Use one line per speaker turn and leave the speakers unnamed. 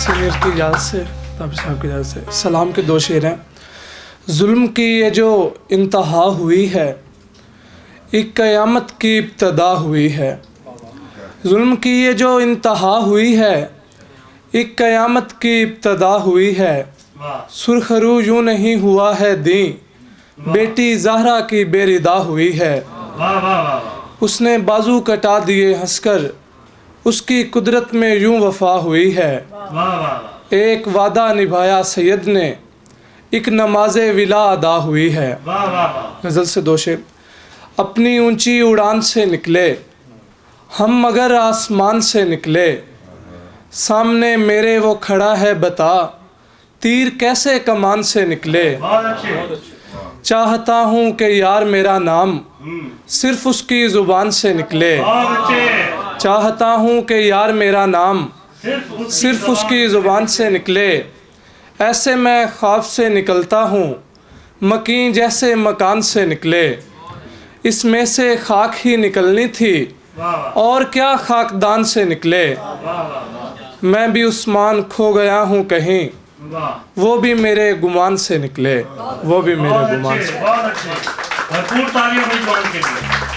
Senior की इजाज़त से, ताबिश साहब की इजाज़त से सलाम के 2 शेर हैं। जुल्म की ये जो इंतहा हुई है, एक क़यामत की इब्तदा हुई है। जुल्म की ये जो इंतहा हुई है, एक क़यामत की इब्तदा हुई है। सुरखरू यूँ नहीं हुआ है दी, बेटी ज़हरा की बेरिदा हुई है। उसने बाजू कटा दिए हंसकर, उसकी कुदरत में यूँ वफा हुई है। एक वादा निभाया सैयद ने, एक नमाज़े विला अदा हुई है। गज़ल से 2 शेर। अपनी ऊंची उड़ान से निकले हम मगर आसमान से निकले, सामने मेरे वो खड़ा है बता, तीर कैसे कमान से निकले। चाहता हूँ कि यार मेरा नाम सिर्फ उसकी ज़ुबान से निकले। चाहता हूँ कि यार मेरा नाम सिर्फ उसकी ज़ुबान से निकले। ऐसे मैं ख्वाब से निकलता हूँ, मकीन जैसे मकान से निकले। इसमें से खाक ही निकलनी थी, और क्या खाकदान से निकले। मैं भी उस्मान खो गया हूँ कहीं, वो भी मेरे गुमान से निकले। वो भी मेरे गुमान से।
भरपूर तालियां मेजबान के लिए।